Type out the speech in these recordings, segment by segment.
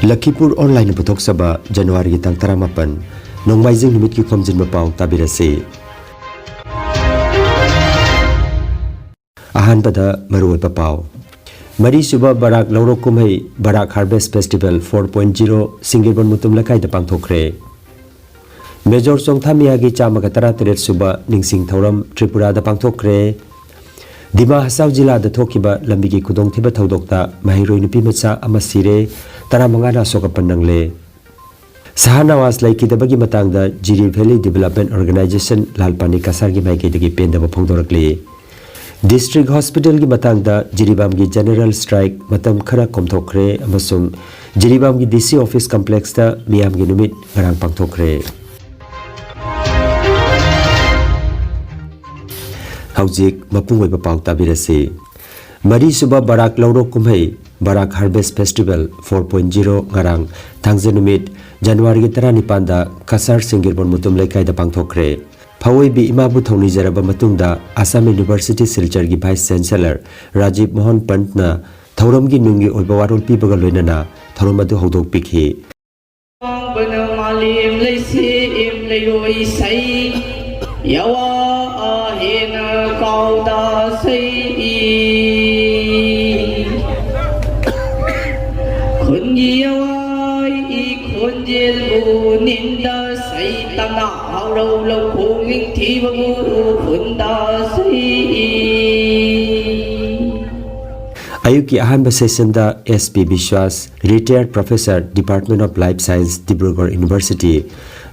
Lakhipur online putok saba January tang taramapan nongmaijing numit ki Khomjinba Pao tabirasi. Ahan pada maruwa Pao. Mari suba Barak Laurok Kumhai Barak Harvest Festival 4.0 Singirban Mutum Lakai da pangthokre. Major Song Thamiyagi Chamakatara Teret suba Ningsing Thauram Tripura da pangthokre. Dima Hasau Jila da thokiba lambigi kudong thiba thodokta mahiroi nupi macha ama sire taramanga sokapan nangle. Sahanawas laikidabagi matangda Jiri Valley Development Organization Lalpani Kasargi maikidagi pendaba phongdorakle. District Hospital ki matangda Jiribam ki General Strike matam khara komthokre amasung Jiribam ki DC Office Complex ta miyam gi numit ngarang pangthokre. Haujik mapung waiba pau tabirasi. Mari suba Barak Laurok Kumhai Barak Harvest Festival 4.0 ngarang thangje numit January ki 19 da Kasar Singirbon Mutum Laikai da pangthokre. Phawai bi imabu thongni jaraba matungda Assam University Silchar gi Vice Chancellor Rajiv Mohan Pant na thauram gi nungi oiba warol pibaga loinana thauram adu hodok pikhi. Bana malim leisi im leiroi sai yawa ahena kauda sai khungi yawa I khunjel bu ninda sai tana haro lo khunging thiba bu khunda sai Ayuki ahanba session da SP Bishwas, retired professor, Department of Life Science, Dibrugarh University,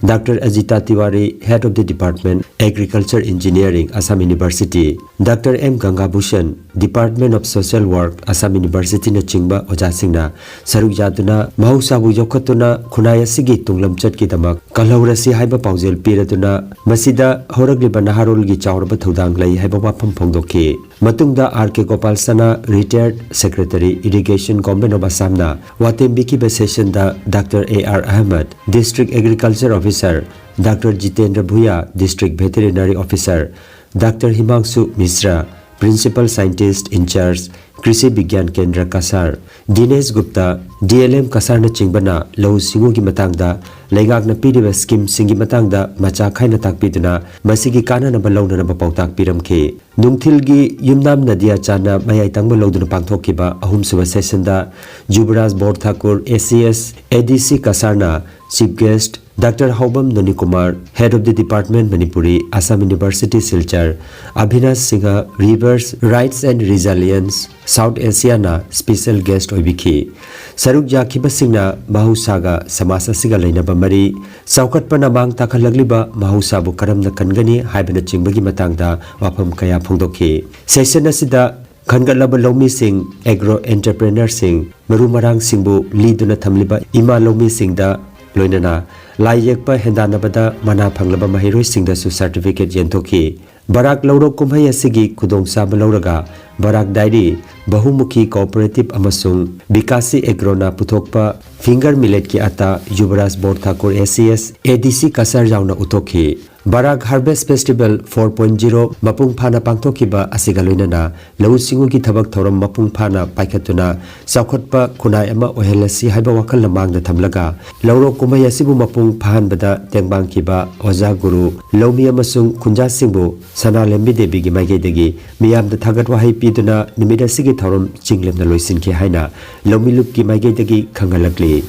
Dr. Ajita Tiwari, head of the Department, Agriculture Engineering, Assam University, Dr. M. Gangabhushan, Department of Social Work, Assam University na chingba ojasingna, saruk yaduna, mahusabu yokatuna, kunaya sigi tunglam chat ki damak, kalhaurasi haiba paujel piratuna, masida horagliba naharul gi chawraba thudang lai haiba wapam phongdoki. Matungda R.K. Gopal Sana, retired Secretary, Irrigation Government of Assam na, Watembiki session da Dr. A.R. Ahmed, District Agriculture Officer, Dr. Jitendra Bhuya, District Veterinary Officer, Dr. Himangsu Misra, Principal Scientist in Charge, Krishi Bigyan Kendra Kasar, Dinesh Gupta, DLM Kasar na chingbana, Lau Singu gi matangda, Laigak na piriba scheme singi matangda, macha khai na takpiduna, masigi kana na balaw na napapautak piramke. Nungthil gi yumnam Nadia Chana mayay tangba law na pangthokiba ahum suba session da, Jubraj Bor Thakur, ACS, ADC Kasar na, Chief Guest, Dr. Hobam Nonikumar, Head of the Department Manipuri, Assam University Silchar, Abhinash Singha, Rivers, Rights and Resilience, South Asia na Special Guest Oibiki. Saruk Jakiba Singna, Mahusaga, Samasa Siga Lainaba Mari, Saukat Panamang Takalagliba, Mahusabu Karam na Kangani, Haibana Chingbagi Matangda, Wapam Kaya Pungdoki. Session Asida, Kangalaba Lomi Singh, Agro Entrepreneur Singh, Marumarang Singbu, Liduna Tamliba, Ima Lomi Singh da, Loinana, Lai Yekpa Hendanabada, Mana Panglaba Mahiroi Singh da su certificate Yentoki. Barak Laurok Kumhai asigi kudong saba lauraga, Barak Dairy, Bahumuki Cooperative Amasung, Bikasi Agrona Putokpa, Finger Millet ki ata, Yuvraj Bor Thakur ACS, ADC Kasar Jauna Utoki. Barak Harvest Festival 4.0 Mapung Phana Pangthokiba Asigaloinana, Lau Singu ki Thabak Thoram Mapung Phana Paikatuna, Saukhatpa Kunai Ama Ohelasi Haiba Wakal Lamang na Thamlaga, Laurok Kumhai asibu Mapung Phan Bada Tengbang Kiba, Oza Guru, Laumi Amasung Kunja Singbu, Sana Lembi Debi gi Maigedagi, Miyam da Thagat Wahai Piduna, Nimida Sigi Thoram Chinglem na Loisin ki Haina, Laumi Lup ki Maigedagi Khangalakli.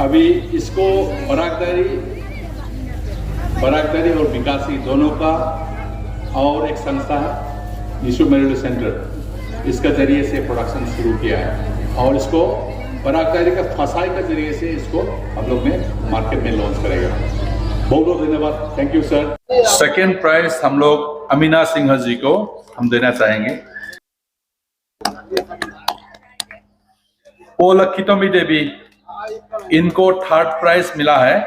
अभी इसको बराकदारी और विकासी दोनों का और एक संस्था है issue merit centre, इसका जरिए से प्रोडक्शन शुरू किया है और इसको बराकदारी का फसाई के जरिए से इसको हम लोग ने मार्केट में लॉन्च करेगा। बहुत बहुत धन्यवाद, thank you sir. Second prize हम लोग अमीना सिंह जी को हम देना चाहेंगे। ओ लखितोमी देवी, इनको थर्ड प्राइज मिला है,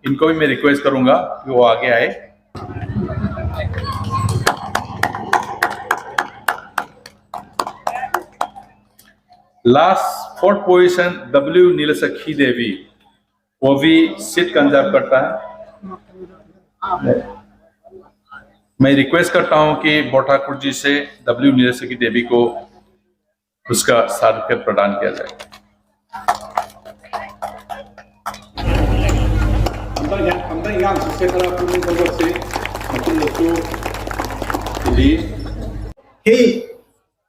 इनको भी मैं रिक्वेस्ट करूंगा कि वो आगे आए। लास्ट फोर्थ पोजीशन W नीलसखी देवी, वो भी सीट कंजर्व करता है। मैं रिक्वेस्ट करता हूं कि बोर ठाकुर जी से W नीलसखी देवी को उसका सर्टिफिकेट प्रदान किया जाए।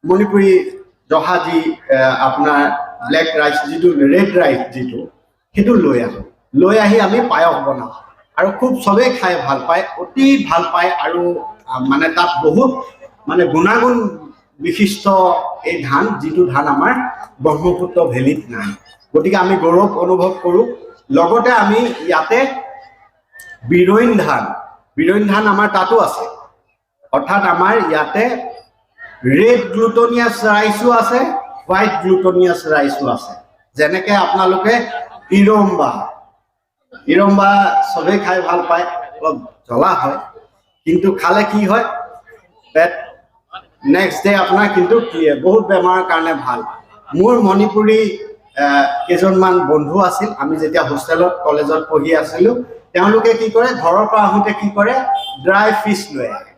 मणिपुरी जहाजी अपना ब्लैक राइस जी रेड राइस जी লৈ আহি আমি পায়স বনাওঁ আৰু খুব সবে খাই ভাল পায় অতি ভাল পায় আৰু মানে তাত বহুত মানে গুণাগুণ বিশিষ্ট এই ধান যিটো ধান আমাৰ ব্ৰহ্মপুত্ৰ ভেলীত নাই গতিকে আমি গৌৰৱ অনুভৱ কৰোঁ লগতে আমি ইয়াতে বিৰৈন ধান আমাৰ তাতো আছে অৰ্থাৎ আমাৰ ইয়াতে ৰেড গ্লুটনিয়াছ ৰাইসও আছে হোৱাইট গ্লুটনিয়াছ ৰাইসও আছে যেনেকৈ আপোনালোকে ইৰম্বা সবে খাই ভাল পায় অলপ জ্বলা হয় কিন্তু খালে কি হয় পেট নেক্সট ডে আপোনাৰ কিন্তু বহুত বেমাৰৰ কাৰণে ভাল মোৰ মণিপুৰী কেইজনমান বন্ধু আছিল আমি যেতিয়া হোষ্টেলত কলেজত পঢ়ি আছিলোঁ তেওঁলোকে কি কৰে ঘৰৰ পৰা আহোঁতে কি কৰে ড্ৰাই ফিছ লৈ আহে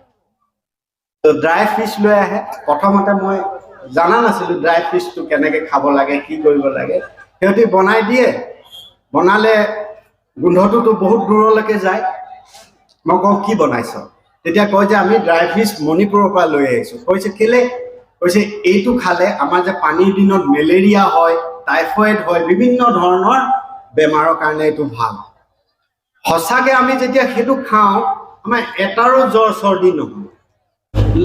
তো ড্ৰাই ফিছ লৈ আহে প্ৰথমতে মই জানা নাছিলোঁ ড্ৰাই ফিছটো কেনেকৈ খাব লাগে কি কৰিব লাগে সিহঁতি বনাই দিয়ে বনালে গোন্ধটোতো বহুত দূৰলৈকে যায় মই কওঁ কি বনাইছ তেতিয়া কয় যে আমি ড্ৰাই ফিছ মণিপুৰৰ পৰা লৈ আহিছোঁ কৈছে কেলে কৈছে এইটো খালে আমাৰ যে পানীৰ দিনত মেলেৰিয়া হয় টাইফয়েড হয় বিভিন্ন ধৰণৰ বেমাৰৰ কাৰণে এইটো ভাল সঁচাকৈ আমি যেতিয়া সেইটো খাওঁ আমাৰ এটাৰো জ্বৰ চৰ্দি নহয়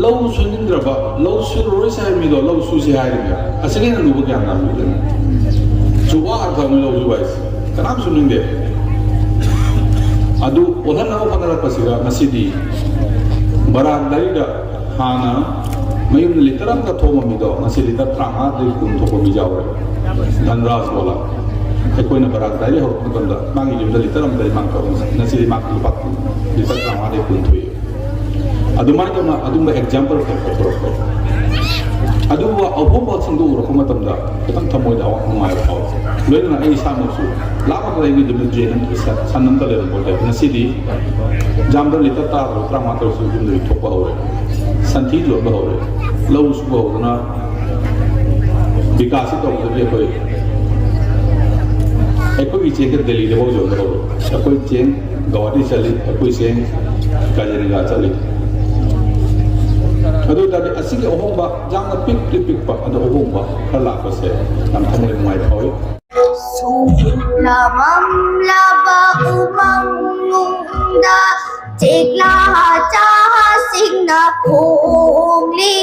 लौ सुनिंद्रबा लौ सुरोय साइ मिदो लौ सुसि हाइरिबा असगे न लुबो क्या नाम मिदो जुवा अर्थम लौ जुवाइस कनाम सुनिंदे अदु ओधन नव फनर पसिगा मसिदी बराक दाइदा हाना मयुम लिटरम का थोम मिदो मसि लिटर प्राहा दे कुन थोको बिजावरे धनराज बोला कोई न बराक दाइ हो कंदा मांगी लिम लिटरम दाइ मांग का नसि मांग लुपक लिटर प्राहा दे कुन थोई अदुमाय तो अदुम एग्जांपल खरखरखो अदुवा अबोबो सिंदु रखम तमदा खतम थमोय दा नुमाय पाव लोइना ए सामसु लामा को एगी दुम जेन सनंत ले बोटे नसिदी जामदर लिटर ता त्रामा तो सु दुम रि थोपा होरे संथि जो बहोरे लौस बहोना विकास तो बे कोई कोई चेक दिल्ली ले हो जो बहोरे कोई चेन गवाटी चली कोई चेन काजरिगा चली अदो दादे असिगे ओहोंबा जांग पिक पिक अदो ओहोंबा खला पसे हम थमले माय पावे सुलमम लबा उमंगुंदा चेकला चा सिंगना खोंगली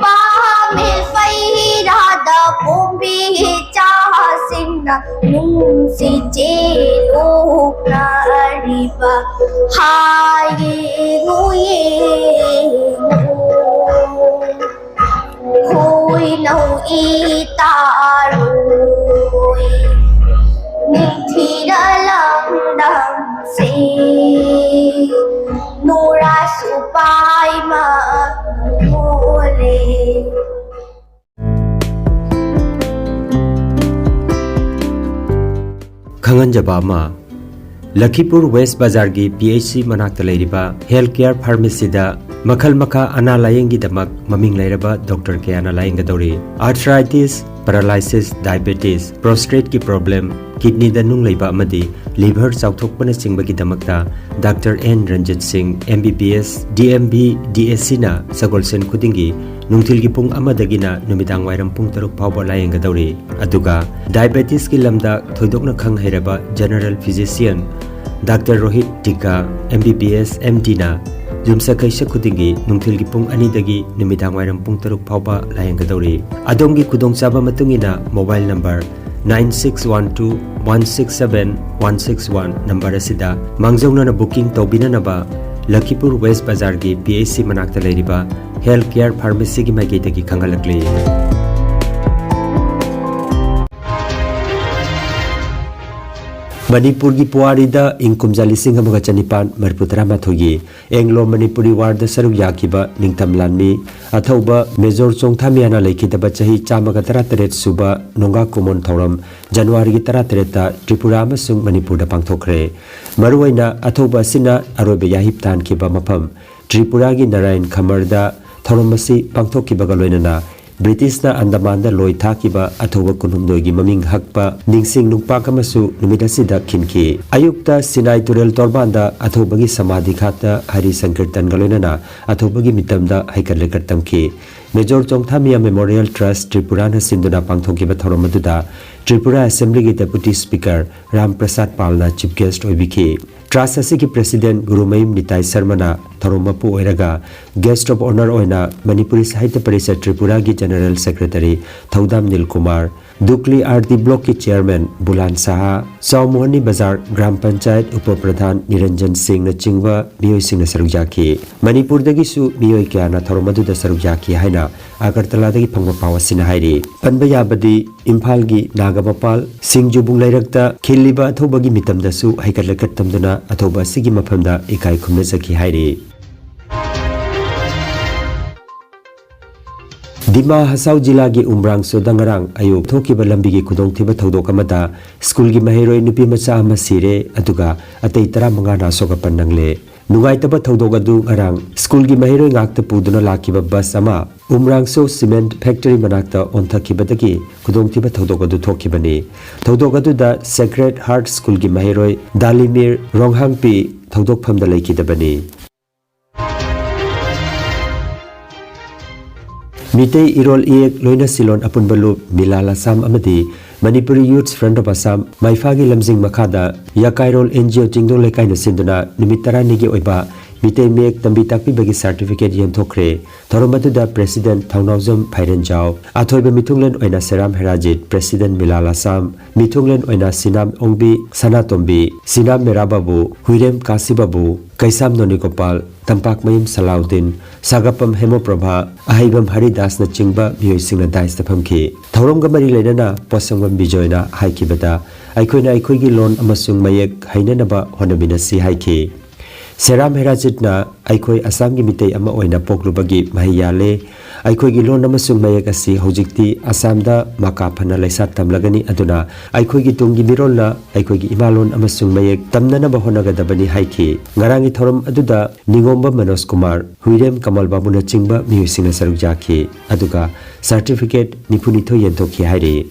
पामे फैरा दा पोंबी चा सिंगना मुंसी चेलो नारिबा हाये नुये Hoi nâu y taroi Ninh thi đã lăng đăng si Nô ra su pai mà ngô lê Khangan Jabama Lakhipur West Bazar gi PHC manakta leiriba healthcare pharmacy da makhal makha ana layengi damak maming leiraba doctor ke ana layeng gadori arthritis paralysis diabetes prostate ki problem kidney da nung leiba amadi liver chauthokpana singbagi damakta Dr. N Ranjit Singh MBBS DMB DSC na sagolsen khudingi nungthil gi pung amadagina numidang wairam pung taruk phawba layeng gadori aduga diabetes ki lamda thoidokna khang hairaba general physician Dr. Rohit Tika MBBS MD na Jumsa kaisa khudingi nungthil gi pung ani dagi numidang wairam pung taruk phawba layeng gadori adongi khudong chaba matungina mobile number 9612167161 number asida mangjongna na booking tobina naba Lakhipur West Bazar gi PHC manakta leiriba healthcare pharmacy gi magi dagi khangalakli Manipur gi Puari da ingkumja lising hamaga chanipan marputara mathogi Anglo Manipuri war da saruk yakiba ningtam lanmi athauba Major Chongthamiana laikidaba chahi chamaga 13 suba nonga kumon thoram January gi 13 ta Tripura amasung Manipur da pangthokre maruwaina athauba sina arobe yahip tan kiba mafam Tripura gi Narayan Khamar da thoramasi pangthokkibaga loinana Britishna Andamanda loi thakiba athoba kunhumdoi gi maming hakpa ningsing nungpa kamasu numidasida khinki ayukta Sinai Turel Torbanda athoba gi samadhi khata Hari Sankirtan galonana athoba gi mitamda haikale kartamki Major Chongthamia Memorial Trust Tripura na sinduna pangthokiba thoromaduda Tripura Assembly gi Deputy Speaker Ram Prasad Palna Chief Guest oibiki Trust asigi President Gurumayim Nitai Sarmana Thoromapu oiraga Guest of Honor oina Manipuri Sahitya Parishad Tripura gi General Secretary Thaudam Nil Kumar Dukli RD Block ki Chairman Bulan Saha Saumohani Bazar Gram Panchayat Upa Pradhan Niranjan Singh na chingwa miyoi singh na sarujaki Manipur dagi su miyoi kya na thoromaduda sarujaki haina Agartala dagi phangba pawa sina hairi Panba yabadi Imphal gi Nagapapal Singjubung Lairakta khiliba athoba gi mitamda su haikalakat tamduna athoba sigi maphamda ikai khumna saki hairi Dima Hasau Jila gi Umrang Sodangarang ayu thokiba lambi gi khudong thiba thodok amata school gi mahiroi nupi macha ama sire aduga atei 15 na soga panangle Nugai taba thodok adu ngarang school gi mahiroi ngakta puduna lakiba bus ama Umrang So Cement Factory manakta onthakibadagi khudong thiba thodok adu thokibani thodok adu da Sacred Heart School gi mahiroi Dalimir Ronghangpi thodok phamda laikidabani Mitei Irol Iek Loina Silon Apun Balup Milala Sam Amadi Manipuri Youths Front of Assam Maifagi Lamjing Makada Yakairol NGO Jingdong Lekai na sinduna Nimitara Nigi Oiba Mitei Mek Tambi Takpi Bagi Certificate Yem Thokre Thoromatuda President Thaunauzam Phairen Jao Athoiba Mithunglen Oina Seram Herajit President Milala Sam Mithunglen Oina Sinam Ongbi Sanatombi Sinam Merababu Huirem Kasibabu Kaisam Nonikopal Tampak Mayim Salaudin Sagapam Hemoprabha Ahibam Haridas na chingba miyoi singna dais tapamki Thauramga mari leinana Posangam Bijoyna haikibata Aikoina aikoigi lon amasung mayek hainanaba honabinasi haiki Seram Herajitna aikoi Assam gi mitei ama oina poklubagi mahiyale aikoi gi lon amasung mayek asi hojikti Assam da maka phana laisat tamlagani aduna aikoi gi tungi mirolna aikoi gi imalon amasung mayek tamnana ba honagadabani haiki ngarangi thorom aduda Ningomba Manos Kumar Huirem Kamal Babu na chingba miyusina sarujaki aduga certificate nipunitho yenthokhi hairi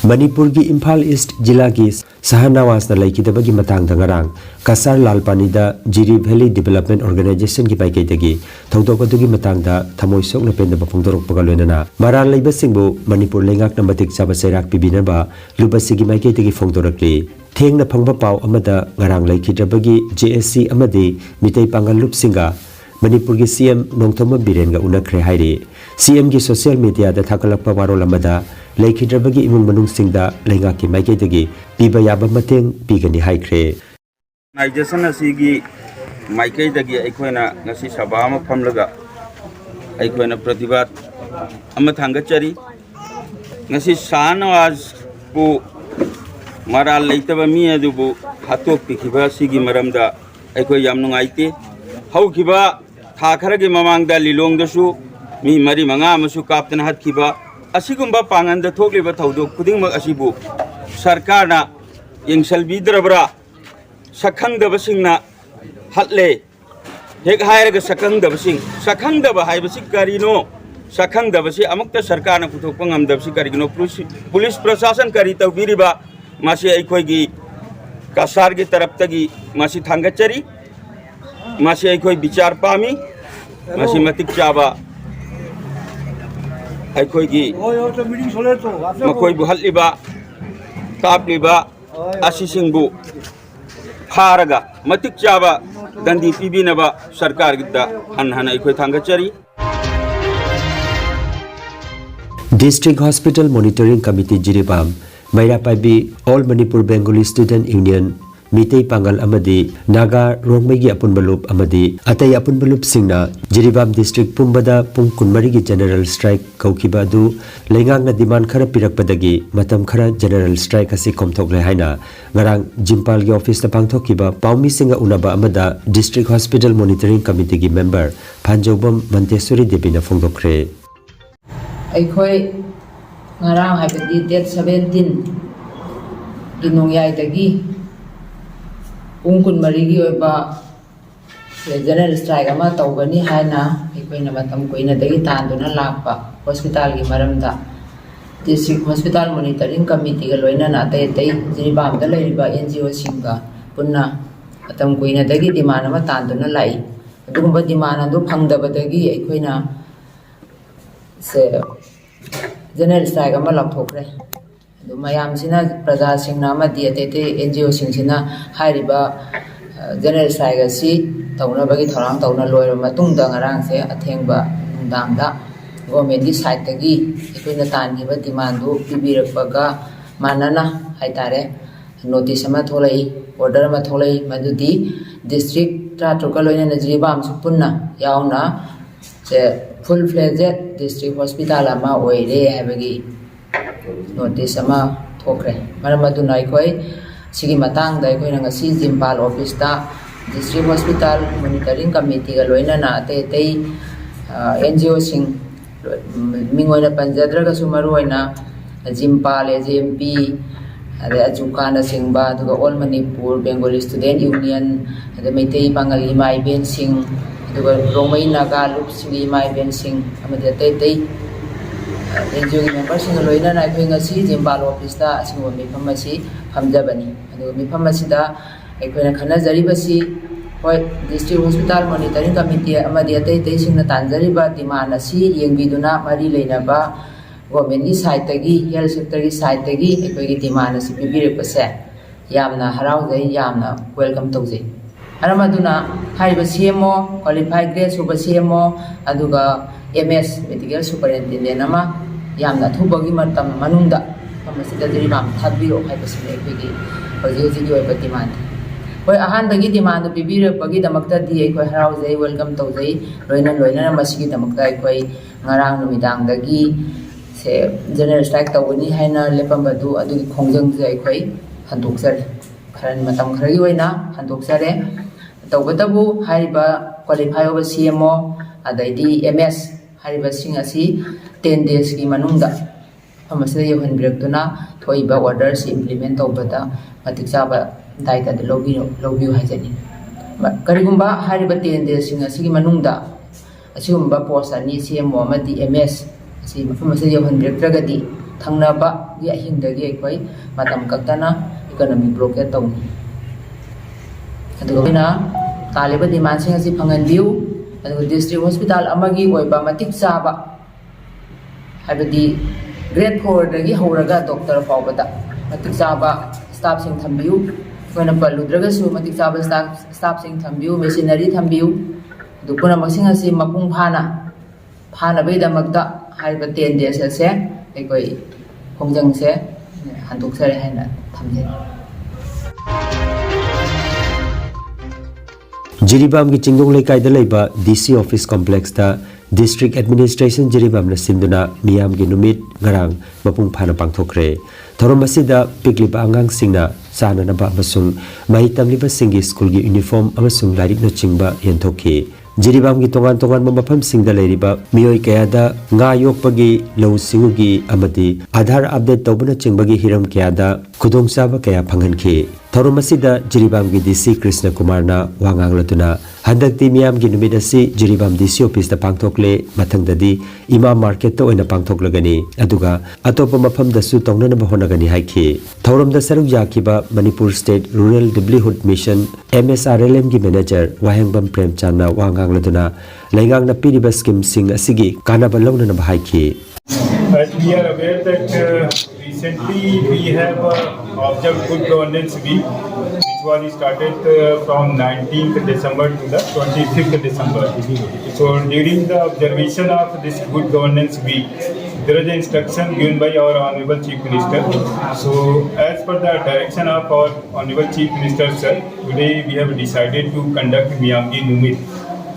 Manipur gi Imphal East Jila gi Sahanawas na laikidabagi matang dangarang Kasar Lalpani da Jiri Valley Development Organization gi baikai dagi thodokatugi matang da thamoi sokna penda bapongdorok pagaloinana maran leiba singbu Manipur lengak na matik chaba sairak pibinaba lubasi gi maikai dagi phongdorakli thengna phangba pau amada ngarang laikidabagi JSC amadi mitei pangal lup singa Manipur gi CM Nongthoma Birenga unakre hairi CM gi social media da thakalakpa warol amada Lakhidrabagi imung manung singda lengaki maiketagi piba yaba mateng pigani haikre Organization asigi maiketagi aikoina ngasi sabha ama phamlaga aikoina pratibhat ama thangachari ngasi Sahanawaz bu maral leitaba mi adubu hatok pikhiba sigi maramda aikoi yam nungaite haukiba tha kharagi mamangda lilongdasu mi mari manga amasu kaptana hatkiba Asigumba panganda thokliba thaudok kudingmak asibu sarkarna yengsalbidrabra sakhangdaba singna hatle hek hairaga sakhangdaba haibasi karino sakhangdaba si amukta sarkarna puthokpa ngamdaba si karigino police prashasan kari tawbiriba masi aikoigi kasar gi taraptagi masi thangachari masi aikoi bichar pami masi matik chaba aikoigi makoi bu haliba kapliba asisingbu pharaga matik chaba dandi pibinaba sarkar gida hanhana aikoi thangachari District Hospital Monitoring Committee Jiribam Mairapaibi All Manipur Bengali Student Union Mitei Pangal Amadi Naga Rongmegi Apunbalup Amadi Atay Apunbalup Singna Jiribam District Pumbada Pung Kunmarigi General Strike Kaukibadu Lengang na demand khara pirakpadagi matam khara General Strike asi komthokle haina ngarang Jimpal gi office ta pangthokiba Paumi Singa Unaba Amada District Hospital Monitoring Committee gi member Phanjobam Mantesuri Debina Phongdokre Aikoi ngarang habedi date 17 ginongyai dagi Ungkun marigi oiba general strike ama tawgani haina aikoina matam koinadagi tanduna lakpa hospital gi maramda district hospital monitoring committee ga loina na tai Jiribam da leiriba NGO singa punna matam koinadagi demand ama tanduna lai adugumba demand adu phangdabadagi aikoina se general strike ama lakthokre adu mayam sina praja singna ama di ate NGO singsina hairiba general strike asi tauna bagi thorang tauna loira matungda ngarang se athengba dangda government di side tagi ikoina tangiba demand du pibirakpaga manana haitare notice ama tholai order ama tholai madudi district tratroka loina na Jiribam supunna yauna se full fledged district hospital ama oire habagi notice ama thokre maramaduna ikoi sigi matang da ikoina ngasi Jimpal office ta district hospital monitoring committee ga loina na ate NGO sing mingoina panjadra ga sumaru oina Jimpal AJMP ade ajukana singba aduga all Manipur Bengali student union ade Meitei Bangali mai ben sing aduga Romai Naga lup singi mai ben sing amade ate NGO gi members sing loina na ikoi ngasi Jimpal office ta singwa mifam asi phamjabani aduga mifam asida aikoina khana jaribasi hoi district hospital monitoring committee amadi atai singna tanjariba demand asi yengbiduna mari leinaba government ni side tagi health sector gi side tagi aikoigi demand asi pibirepase yamna haraujai yamna welcome tawjai aramaduna hariba CMO qualified grade suba CMO aduga MS medical superintendent ama yamna thubagi matam manungda amasida Jiribam thabiro haibasine aikoigi hoji oiba demand hoi ahandagi demand pibirakpagi damakta di aikoi haraujai welcome tawjai loina masigi damakta aikoi ngarang numidangdagi se general strike tawani haina lepambadu adugi khongjang je aikoi handokjare kharan matam kharagi oina handokjare tawbatabu hariba qualify over CMO adaidi MS hariba sing asi 10 days gi manungda amasida yohanbiraktuna thoiba orders implement tawbata matik chaba daita de lobby hajani karigumba hariba 10 days sing asigi manungda asigumba post ani CMO amadi MS si mafam ase yohanbiraktagadi thangnaba gi ahingdagi aikoi matam kaktana economic blockade tawni aduga taliba demand sing asi phanganbiu aduga district hospital amagi oiba matik chaba habadi grade 4 dagi horaga doctor fawbada matik chaba staff sing thambiu koina paludraga su matik chaba staff sing thambiu machinery thambiu dukuna masing asi mapung phana beidamakta hariba 10 days ase aikoi khongjang se handoksare haina thamjai Jiribam gi chingdong lekai da leiba DC office complex ta district administration Jiribam na sinduna miyam gi numit ngarang mapung phana pangthokre thorom asida pikliba angang singna sana na ba basung mai tamliba singi school gi uniform amasung lairik na chingba yenthoki Jiribam gi tongan mafam singda leiriba miyoi kayada nga yokpagi lau singugi amati Aadhaar update tawbana chingbagi hiram kayada khudong chaba kaya phanganki thorom asida Jiribam gi DC Krishna Kumar na wangang latuna handakti miyam gi numit asi Jiribam DC office ta pangthokle mathangdadi ima market ta oina pangthoklagani aduga atopa mafam da su tongna na bahonagani haiki thorom da saruk yakiba Manipur State Rural Livelihood Mission MSRLM gi manager Wahengbam Premchand na wangang laduna lengang na piriba scheme sing asigi kanaba lawna na bahaiki As we are aware that recently we have observed good governance week which was started from 19th December to the 25th December. So during the observation of this good governance week there is an instruction given by our Honorable Chief Minister. So as per the direction of our Honorable Chief Minister sir, today we have decided to conduct Miyamgi Numit.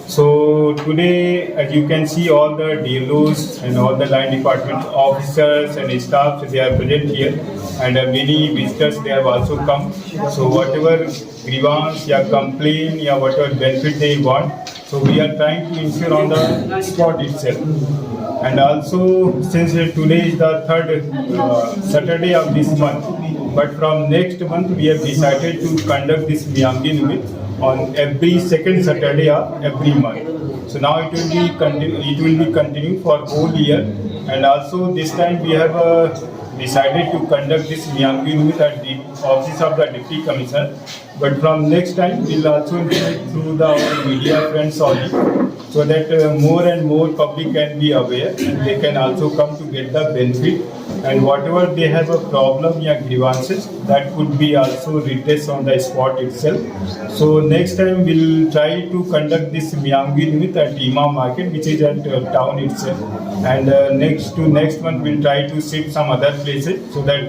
So today, as you can see, all the DLOs and all the line department officers and staff, they are present here, and many visitors they have also come. So whatever grievance, या complaint, या whatever benefit they want, so we are trying to ensure on the spot itself. And also, since today is the third Saturday of this month, but from next month we have decided to conduct this Myangi Numit on every second Saturday of every month. So now it will be continuing for whole year, and also this time we have decided to conduct this Myangi Numit at the office of the Deputy Commissioner. But from next time we will also interact through our media friends only, so that more and more public can be aware and they can also come to get the benefit, and whatever they have a problem or grievances, that could be also redressed on the spot itself. So next time we'll try to conduct this Myangi Numit at Ima Market, which is at town itself, and next month we'll try to shift some other places, so that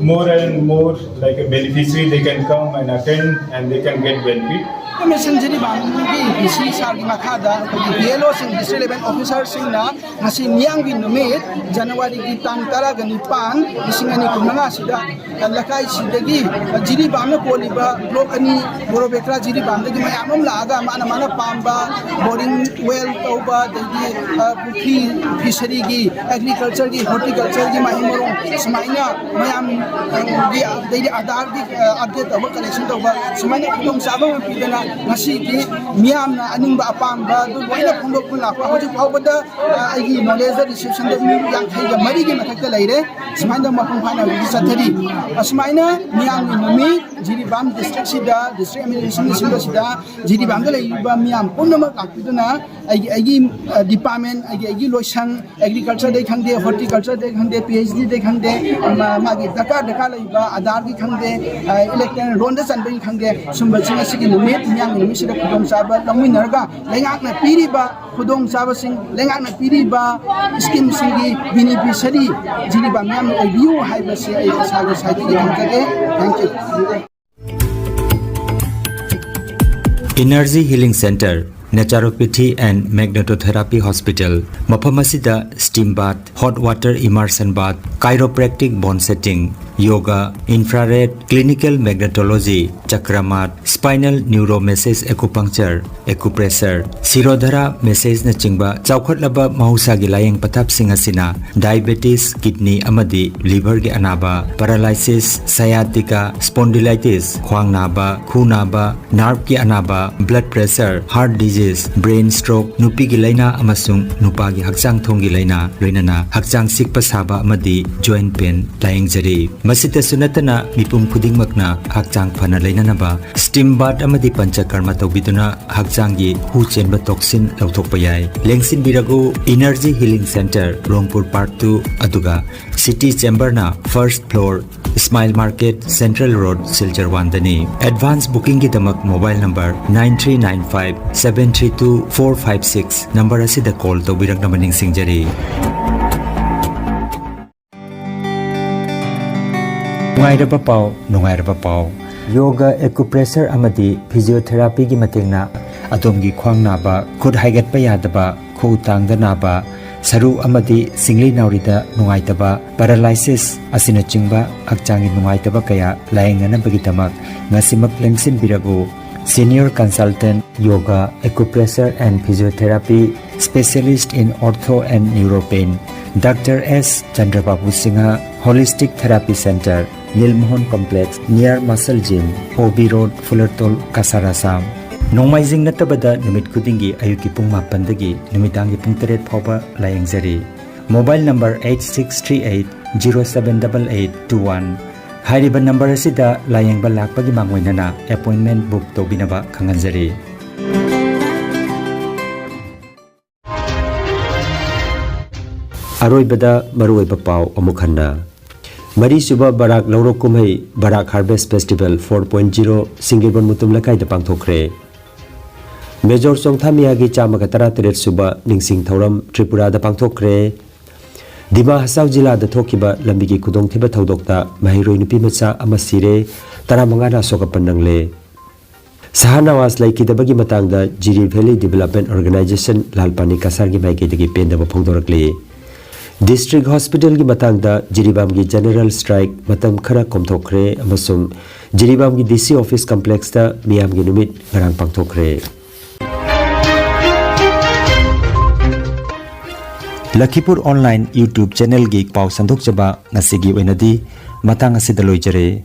more and more like a beneficiary they can come and attend and they can get benefit. Commission Jiri Bambi, Isi Sagi Makada, Yellow Sing District Level Officer Singna, Nasi Myangi Numit, January Gitan Taraganipan, Isingani Kumanga Sida, and Lakai Sidagi, Jiri Bama Poliba, Blokani, Borobekra Jiri Bambi, Mayamam Laga, Manamana Pamba, boarding well over the fishery, agriculture, horticulture, Mahimoro, Smaina, Mayam, the Adar update of collection over Smaina Saba Pidana. Nasi Miam Animba Apamba, the way of Pundopula, over the knowledge reception that you Marigi Mataka lady, Smina Mapumpana with Satari, Asmina, Miam Numi, Jiribam district Sida, district administration Sida, Jiribam Miam Punama Kapitana, Agi department, Agi Loishan, agriculture they can do, horticulture they can do, PhD they can do, Magi Dakar, the Kalaiba, Adargi can do, elected Rondas and they can get Sumbachina Siki. Yang ini sudah kudong sahabat, namun nerga lengak na piriba kudong sahabat sing lengak na piriba skim singi beneficiary jadi bangam view high basi ay sahabat saya kita kage. Thank you. Energy Healing Center, Naturopathy and Magnetotherapy Hospital, Mapamasida steam bath, hot water immersion bath, chiropractic bone setting, yoga, infrared, clinical magnetology, chakramat, spinal neuromassage acupuncture, acupressure, sirodhara massage na chingba, chawkhatlaba mahusagi layang pathap singasina, diabetes, kidney amadi, liver gi anaba, paralysis, sciatica, spondylitis, khwang naba, khu naba, nerve gi anaba, blood pressure, heart disease, brain stroke, nupi gi laina amasung nupa gi hakchang thong gi laina, loinana hakchang sikpa saba amadi joint pain layang jari. Masita sunatana mipum khudingmakna hakchang phana lainanaba steam bath amadi panchakarma tawbiduna hakchangi hu chenba toxin lauthokpa yai. Lengsin biragu Energy Healing Center, Rongpur Part 2 aduga City Chamber na first floor, Smile Market, Central Road, Silchar Wandani. Advance booking ki damak mobile number 9395 732 456 number asida call tawbirak namaning singjari. Nungairaba Pao, Yoga, acupressure amadi physiotherapy gi matengna adomgi khwang naba, khud haigat pa yadaba, khu tangda naba, saru amadi singli naurida nungaitaba, paralysis asina chingba hakchangi nungaitaba kaya layengana bagitamak ngasimak lengsin biragu Senior Consultant Yoga, Acupressure and Physiotherapy Specialist in Ortho and Neuropain, Dr. S. Chandrababu Singha, Holistic Therapy Center, Nilmohon Complex, near Muscle Gym, OB Road, Fullertol, Kasarasam. Nomaizing natabada numit kudingi ayuki pung mapandagi, numitangi pung teret phoba layang zari. Mobile number 8638 078821. Hariba number asida layang balak pagi mangwainana appointment book to binaba kanganjari. Aroibada maruiba pau amukhanda. Mari suba Barak Lauro Kumhei Barak Harvest Festival 4.0 Singirban Mutum Lakai da pangthokre. Major Songthamiyagi Chamaka Tarateret suba Ningsing Thauram Tripura da pangthokre. Dima Hasau Jila da thokiba lambigi kudong thiba thaudokta mahiroi nupi macha amasire taramangana sokapanangle. Sahanawas laikidabagi matangda Jiri Valley Development Organization Lalpani Kasargi maikidagi pendaba phongdorakle. District Hospital ki matangda Jiribam ki General Strike matam khara komthokre amasung Jiribam ki DC Office Complex ta miyam gi numit ngarang pangthokre. Lakhipur online YouTube channel gi pau sandok jaba ngasigi oinadi matang asida loijare.